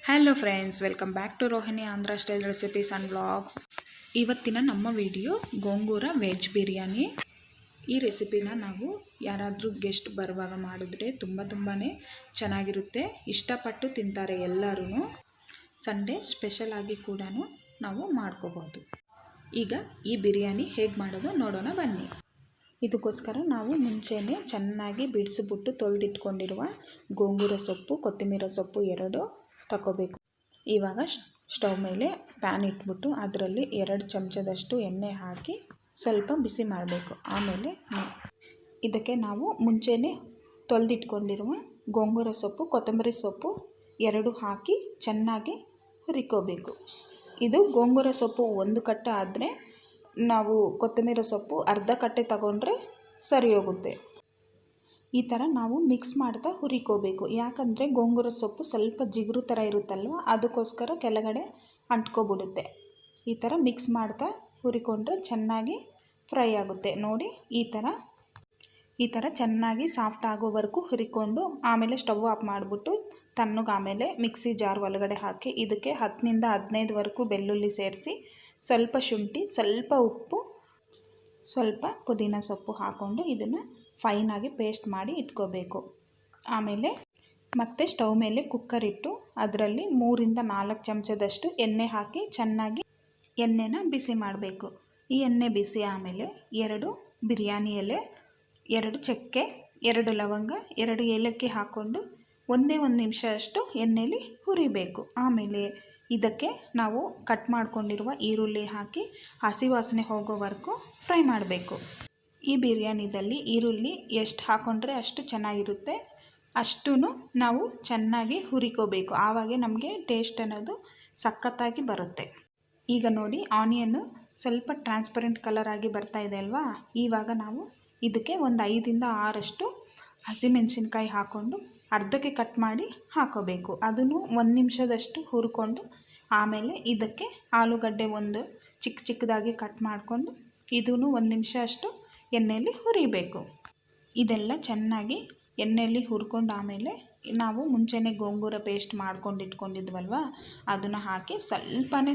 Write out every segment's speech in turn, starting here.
Hello friends, welcome back to rohini andhra style recipes and vlogs. ಇವತ್ತಿನ ನಮ್ಮ video gongura veg biryani. ಈ ರೆಸಿಪಿನ ನಾವು ಯಾರಾದರೂ ಗೆಸ್ಟ್ ಬರುವಾಗ ಮಾಡಿದ್ರೆ ತುಂಬಾ ಚೆನ್ನಾಗಿರುತ್ತೆ, ಇಷ್ಟಪಟ್ಟು ತಿಂತಾರೆ ಎಲ್ಲರೂ. ಸಂಡೇ ಸ್ಪೆಷಲ್ ಆಗಿ ಕೂಡ ನಾವು ಮಾಡ್ಕೋಬೋದು. ಈಗ ಈ ಬಿರಿಯಾನಿ ಹೇಗೆ ಮಾಡೋದು ನೋಡೋಣ ಬನ್ನಿ. ಇದಕ್ಕೋಸ್ಕರ ನಾವು ಮುಂಚೆನೇ ಚೆನ್ನಾಗಿ ಬಿಡಿಸಿಬಿಟ್ಟು ತೊಳೆದಿಟ್ಕೊಂಡಿರುವ ಗೋಂಗೂರ ಸೊಪ್ಪು, ಕೊತ್ತಂಬರಿ ಸೊಪ್ಪು ಎರಡು ತಗೋಬೇಕು. ಇವಾಗ ಸ್ಟವ್ ಮೇಲೆ ಪ್ಯಾನ್ ಇಟ್ಬಿಟ್ಟು ಅದರಲ್ಲಿ 2 ಚಮಚದಷ್ಟು ಎಣ್ಣೆ ಹಾಕಿ ಸ್ವಲ್ಪ ಬಿಸಿ ಮಾಡಬೇಕು. ಆಮೇಲೆ ಇದಕ್ಕೆ ನಾವು ಮುಂಚೆನೇ ತೊಳೆದಿಟ್ಕೊಂಡಿರುವ ಗೋಂಗೂರ ಸೊಪ್ಪು, ಕೊತ್ತಂಬರಿ ಸೊಪ್ಪು ಎರಡು ಹಾಕಿ ಚೆನ್ನಾಗಿ ಹುರಿಕೋಬೇಕು. ಇದು ಗೋಂಗೂರ ಸೊಪ್ಪು 1 ಕಟ್ಟೆ ಆದರೆ ನಾವು ಕೊತ್ತಂಬರಿ ಸೊಪ್ಪು ಅರ್ಧ ಕಟ್ಟೆ ತಗೊಂಡ್ರೆ ಸರಿ ಹೋಗುತ್ತೆ. ಈ ಥರ ನಾವು ಮಿಕ್ಸ್ ಮಾಡ್ತಾ ಹುರಿಕೋಬೇಕು. ಯಾಕಂದರೆ ಗೋಂಗೂರ ಸೊಪ್ಪು ಸ್ವಲ್ಪ ಜಿಗುರು ಥರ ಇರುತ್ತಲ್ವ, ಅದಕ್ಕೋಸ್ಕರ ಕೆಳಗಡೆ ಅಂಟ್ಕೊಬಿಡುತ್ತೆ. ಈ ಥರ ಮಿಕ್ಸ್ ಮಾಡ್ತಾ ಹುರಿಕೊಂಡ್ರೆ ಚೆನ್ನಾಗಿ ಫ್ರೈ ಆಗುತ್ತೆ. ನೋಡಿ, ಈ ಥರ ಚೆನ್ನಾಗಿ ಸಾಫ್ಟ್ ಆಗೋವರೆಗೂ ಹುರಿಕೊಂಡು ಆಮೇಲೆ ಸ್ಟವ್ ಆಫ್ ಮಾಡಿಬಿಟ್ಟು ತಣ್ಣಗೆ ಆಮೇಲೆ ಮಿಕ್ಸಿ ಜಾರ್ ಒಳಗಡೆ ಹಾಕಿ ಇದಕ್ಕೆ 10ನಿಂದ 15ವರೆಗೂ ಬೆಳ್ಳುಳ್ಳಿ ಸೇರಿಸಿ, ಸ್ವಲ್ಪ ಶುಂಠಿ, ಸ್ವಲ್ಪ ಉಪ್ಪು, ಸ್ವಲ್ಪ ಪುದೀನ ಸೊಪ್ಪು ಹಾಕ್ಕೊಂಡು ಇದನ್ನು ಫೈನಾಗಿ ಪೇಸ್ಟ್ ಮಾಡಿ ಇಟ್ಕೋಬೇಕು. ಆಮೇಲೆ ಮತ್ತೆ ಸ್ಟವ್ ಮೇಲೆ ಕುಕ್ಕರ್ ಇಟ್ಟು ಅದರಲ್ಲಿ 3ರಿಂದ 4 ಚಮಚದಷ್ಟು ಎಣ್ಣೆ ಹಾಕಿ ಚೆನ್ನಾಗಿ ಎಣ್ಣೆನ ಬಿಸಿ ಮಾಡಬೇಕು. ಈ ಎಣ್ಣೆ ಬಿಸಿ ಆಮೇಲೆ 2 ಬಿರಿಯಾನಿ ಎಲೆ, 2 ಚಕ್ಕೆ, 2 ಲವಂಗ, 2 ಏಲಕ್ಕಿ ಹಾಕ್ಕೊಂಡು 1 ನಿಮಿಷ ಅಷ್ಟು ಎಣ್ಣೆಯಲ್ಲಿ ಹುರಿಬೇಕು. ಆಮೇಲೆ ಇದಕ್ಕೆ ನಾವು ಕಟ್ ಮಾಡ್ಕೊಂಡಿರುವ ಈರುಳ್ಳಿ ಹಾಕಿ ಹಸಿ ವಾಸನೆ ಹೋಗೋವರೆಗೂ ಫ್ರೈ ಮಾಡಬೇಕು. ಈ ಬಿರಿಯಾನಿದಲ್ಲಿ ಈರುಳ್ಳಿ ಎಷ್ಟು ಹಾಕ್ಕೊಂಡ್ರೆ ಅಷ್ಟು ಚೆನ್ನಾಗಿರುತ್ತೆ, ಅಷ್ಟೂ ನಾವು ಚೆನ್ನಾಗಿ ಹುರಿಕೋಬೇಕು. ಆವಾಗ ನಮಗೆ ಟೇಸ್ಟ್ ಅನ್ನೋದು ಸಖತ್ತಾಗಿ ಬರುತ್ತೆ. ಈಗ ನೋಡಿ, ಆನಿಯನ್ನು ಸ್ವಲ್ಪ ಟ್ರಾನ್ಸ್ಪರೆಂಟ್ ಕಲರ್ ಆಗಿ ಬರ್ತಾ ಇದೆ ಅಲ್ವಾ. ಇವಾಗ ನಾವು ಇದಕ್ಕೆ ಒಂದು 5ರಿಂದ 6 ಹಸಿಮೆಣಸಿನ್ಕಾಯಿ ಹಾಕ್ಕೊಂಡು ಅರ್ಧಕ್ಕೆ ಕಟ್ ಮಾಡಿ ಹಾಕೋಬೇಕು. ಅದನ್ನು 1 ನಿಮಿಷದಷ್ಟು ಹುರ್ಕೊಂಡು ಆಮೇಲೆ ಇದಕ್ಕೆ ಆಲೂಗಡ್ಡೆ ಒಂದು ಚಿಕ್ಕದಾಗಿ ಕಟ್ ಮಾಡಿಕೊಂಡು ಇದನ್ನು 1 ನಿಮಿಷ ಅಷ್ಟು ಎಣ್ಣೆಯಲ್ಲಿ ಹುರಿಬೇಕು. ಇದೆಲ್ಲ ಚೆನ್ನಾಗಿ ಎಣ್ಣೆಯಲ್ಲಿ ಹುರ್ಕೊಂಡು ಆಮೇಲೆ ನಾವು ಮುಂಚೆನೇ ಗೋಂಗೂರ ಪೇಸ್ಟ್ ಮಾಡ್ಕೊಂಡು ಇಟ್ಕೊಂಡಿದ್ವಲ್ವ, ಅದನ್ನು ಹಾಕಿ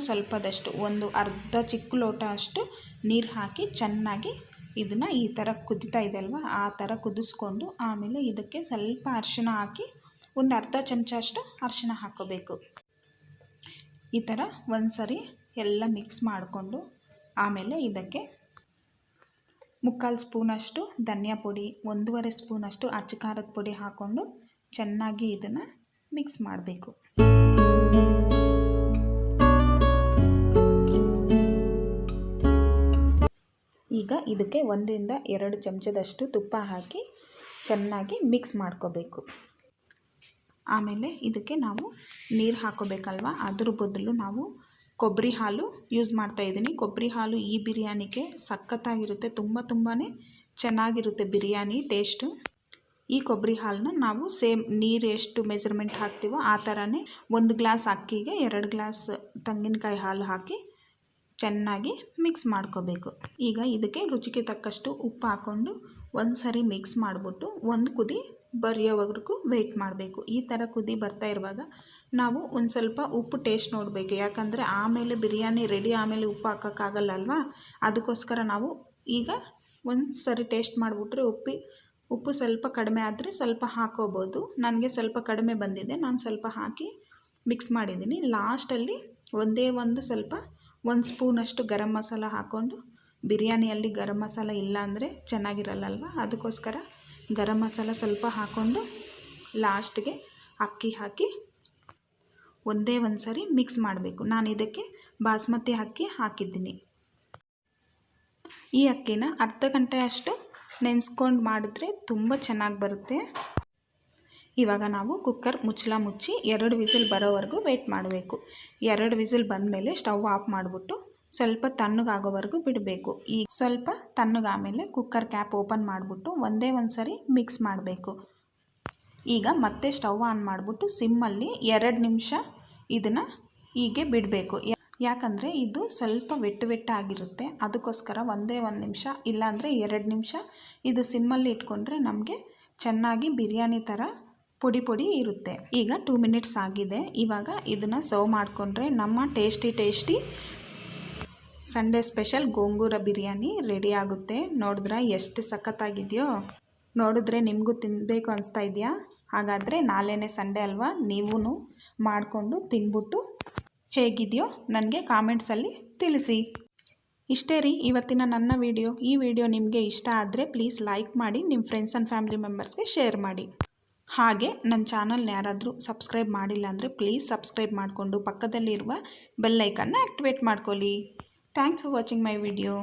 ಸ್ವಲ್ಪದಷ್ಟು ಒಂದು ಅರ್ಧ ಚಿಕ್ಕ ಲೋಟ ಅಷ್ಟು ನೀರು ಹಾಕಿ ಚೆನ್ನಾಗಿ ಇದನ್ನು ಈ ಥರ ಕುದೀತಾ ಇದೆ ಅಲ್ವ, ಆ ಥರ ಕುದಿಸ್ಕೊಂಡು ಆಮೇಲೆ ಇದಕ್ಕೆ ಸ್ವಲ್ಪ ಅರಿಶಿಣ ಹಾಕಿ ಒಂದು ಅರ್ಧ ಚಮಚ ಅಷ್ಟು ಅರಿಶಿಣ ಹಾಕೋಬೇಕು. ಈ ಥರ ಒಂದು ಸರಿ ಎಲ್ಲ ಮಿಕ್ಸ್ ಮಾಡಿಕೊಂಡು ಆಮೇಲೆ ಇದಕ್ಕೆ 3/4 ಸ್ಪೂನಷ್ಟು ಧನಿಯಾ ಪುಡಿ, 1.5 ಸ್ಪೂನಷ್ಟು ಅಚ್ಚ ಖಾರದ ಪುಡಿ ಹಾಕ್ಕೊಂಡು ಚೆನ್ನಾಗಿ ಇದನ್ನು ಮಿಕ್ಸ್ ಮಾಡಬೇಕು. ಈಗ ಇದಕ್ಕೆ 1ರಿಂದ 2 ಚಮಚದಷ್ಟು ತುಪ್ಪ ಹಾಕಿ ಚೆನ್ನಾಗಿ ಮಿಕ್ಸ್ ಮಾಡ್ಕೋಬೇಕು. ಆಮೇಲೆ ಇದಕ್ಕೆ ನಾವು ನೀರು ಹಾಕೋಬೇಕಲ್ವ, ಅದ್ರ ಬದಲು ನಾವು ಕೊಬ್ಬರಿ ಹಾಲು ಯೂಸ್ ಮಾಡ್ತಾಯಿದ್ದೀನಿ. ಕೊಬ್ಬರಿ ಹಾಲು ಈ ಬಿರಿಯಾನಿಗೆ ಸಖತ್ತಾಗಿರುತ್ತೆ, ತುಂಬಾ ಚೆನ್ನಾಗಿರುತ್ತೆ ಬಿರಿಯಾನಿ ಟೇಸ್ಟು. ಈ ಕೊಬ್ಬರಿ ಹಾಲನ್ನ ನಾವು ಸೇಮ್ ನೀರು ಎಷ್ಟು ಮೆಜರ್ಮೆಂಟ್ ಹಾಕ್ತೀವೋ ಆ ಥರನೇ 1 ಗ್ಲಾಸ್ ಅಕ್ಕಿಗೆ 2 ಗ್ಲಾಸ್ ತೆಂಗಿನಕಾಯಿ ಹಾಲು ಹಾಕಿ ಚೆನ್ನಾಗಿ ಮಿಕ್ಸ್ ಮಾಡ್ಕೋಬೇಕು. ಈಗ ಇದಕ್ಕೆ ರುಚಿಗೆ ತಕ್ಕಷ್ಟು ಉಪ್ಪು ಹಾಕ್ಕೊಂಡು ಒಂದು ಸರಿ ಮಿಕ್ಸ್ ಮಾಡಿಬಿಟ್ಟು ಒಂದು ಕುದಿ ಬರೆಯೋವರೆಗೂ ವೆಯ್ಟ್ ಮಾಡಬೇಕು. ಈ ಥರ ಕುದಿ ಬರ್ತಾ ಇರುವಾಗ ನಾವು ಒಂದು ಸ್ವಲ್ಪ ಉಪ್ಪು ಟೇಸ್ಟ್ ನೋಡಬೇಕು. ಯಾಕಂದರೆ ಆಮೇಲೆ ಬಿರಿಯಾನಿ ರೆಡಿ ಆಮೇಲೆ ಉಪ್ಪು ಹಾಕೋಕ್ಕಾಗಲ್ಲ ಅಲ್ವಾ, ಅದಕ್ಕೋಸ್ಕರ ನಾವು ಈಗ ಒಂದು ಸರಿ ಟೇಸ್ಟ್ ಮಾಡಿಬಿಟ್ರೆ ಉಪ್ಪು ಸ್ವಲ್ಪ ಕಡಿಮೆ ಆದರೆ ಸ್ವಲ್ಪ ಹಾಕೋಬೋದು. ನನಗೆ ಸ್ವಲ್ಪ ಕಡಿಮೆ ಬಂದಿದೆ, ನಾನು ಸ್ವಲ್ಪ ಹಾಕಿ ಮಿಕ್ಸ್ ಮಾಡಿದ್ದೀನಿ. ಲಾಸ್ಟಲ್ಲಿ ಸ್ವಲ್ಪ 1 ಸ್ಪೂನಷ್ಟು ಗರಂ ಮಸಾಲ ಹಾಕ್ಕೊಂಡು, ಬಿರಿಯಾನಿಯಲ್ಲಿ ಗರಂ ಮಸಾಲ ಇಲ್ಲ ಅಂದರೆ ಚೆನ್ನಾಗಿರಲ್ಲಲ್ವ, ಅದಕ್ಕೋಸ್ಕರ ಗರಂ ಮಸಾಲ ಸ್ವಲ್ಪ ಹಾಕ್ಕೊಂಡು ಲಾಸ್ಟ್ಗೆ ಅಕ್ಕಿ ಹಾಕಿ ಒಂದು ಸರಿ ಮಿಕ್ಸ್ ಮಾಡಬೇಕು. ನಾನು ಇದಕ್ಕೆ ಬಾಸ್ಮತಿ ಅಕ್ಕಿ ಹಾಕಿದ್ದೀನಿ. ಈ ಅಕ್ಕಿನ ಅರ್ಧ ಗಂಟೆ ಅಷ್ಟು ನೆನೆಸ್ಕೊಂಡು ಮಾಡಿದ್ರೆ ತುಂಬ ಚೆನ್ನಾಗಿ ಬರುತ್ತೆ. ಇವಾಗ ನಾವು ಕುಕ್ಕರ್ ಮುಚ್ಚಳ ಮುಚ್ಚಿ 2 ವಿಸಿಲ್ ಬರೋವರೆಗೂ ವೆಯ್ಟ್ ಮಾಡಬೇಕು. 2 ವಿಸಿಲ್ ಬಂದಮೇಲೆ ಸ್ಟವ್ ಆಫ್ ಮಾಡಿಬಿಟ್ಟು ಸ್ವಲ್ಪ ತಣ್ಣಗಾಗೋವರೆಗೂ ಬಿಡಬೇಕು. ಈಗ ಸ್ವಲ್ಪ ತಣ್ಣಗಾಮೇಲೆ ಕುಕ್ಕರ್ ಕ್ಯಾಪ್ ಓಪನ್ ಮಾಡಿಬಿಟ್ಟು ಒಂದು ಸರಿ ಮಿಕ್ಸ್ ಮಾಡಬೇಕು. ಈಗ ಮತ್ತೆ ಸ್ಟವ್ ಆನ್ ಮಾಡಿಬಿಟ್ಟು ಸಿಮ್ಮಲ್ಲಿ 2 ನಿಮಿಷ ಇದನ್ನು ಹೀಗೆ ಬಿಡಬೇಕು. ಯಾಕಂದರೆ ಇದು ಸ್ವಲ್ಪ ವೆಟ್ಟಾಗಿರುತ್ತೆ, ಅದಕ್ಕೋಸ್ಕರ 1 ನಿಮಿಷ ಇಲ್ಲಾಂದರೆ 2 ನಿಮಿಷ ಇದು ಸಿಮ್ಮಲ್ಲಿ ಇಟ್ಕೊಂಡ್ರೆ ನಮಗೆ ಚೆನ್ನಾಗಿ ಬಿರಿಯಾನಿ ಥರ ಪುಡಿ ಪುಡಿ ಇರುತ್ತೆ. ಈಗ 2 ಮಿನಿಟ್ಸ್ ಆಗಿದೆ. ಇವಾಗ ಇದನ್ನು ಸರ್ವ್ ಮಾಡಿಕೊಂಡ್ರೆ ನಮ್ಮ tasty Sunday special gongura biryani ready ಆಗುತ್ತೆ. ನೋಡಿದ್ರೆ ಎಷ್ಟು ಸಖತ್ತಾಗಿದೆಯೋ. ನೋಡಿದ್ರೆ ನಿಮಗೂ ತಿನ್ನಬೇಕು ಅನಿಸ್ತಾ ಇದೆಯಾ? ಹಾಗಾದರೆ ನಾಳೆನೇ ಸಂಡೇ ಅಲ್ವಾ, ನೀವೂ ಮಾಡಿಕೊಂಡು ತಿನ್ಬಿಟ್ಟು ಹೇಗಿದೆಯೋ ನನಗೆ ಕಾಮೆಂಟ್ಸಲ್ಲಿ ತಿಳಿಸಿ. ಇಷ್ಟೇ ರೀ ಇವತ್ತಿನ ನನ್ನ ವಿಡಿಯೋ. ಈ ವಿಡಿಯೋ ನಿಮಗೆ ಇಷ್ಟ ಆದರೆ ಪ್ಲೀಸ್ ಲೈಕ್ ಮಾಡಿ, ನಿಮ್ಮ ಫ್ರೆಂಡ್ಸ್ ಆ್ಯಂಡ್ ಫ್ಯಾಮಿಲಿ ಮೆಂಬರ್ಸ್ಗೆ ಶೇರ್ ಮಾಡಿ. ಹಾಗೆ ನನ್ನ ಚಾನಲ್ನ ಯಾರಾದರೂ ಸಬ್ಸ್ಕ್ರೈಬ್ ಮಾಡಿಲ್ಲ ಅಂದರೆ ಪ್ಲೀಸ್ ಸಬ್ಸ್ಕ್ರೈಬ್ ಮಾಡಿಕೊಂಡು ಪಕ್ಕದಲ್ಲಿರುವ ಬೆಲ್ ಐಕನ್ನ ಆ್ಯಕ್ಟಿವೇಟ್ ಮಾಡ್ಕೊಳ್ಳಿ. Thanks for watching my video.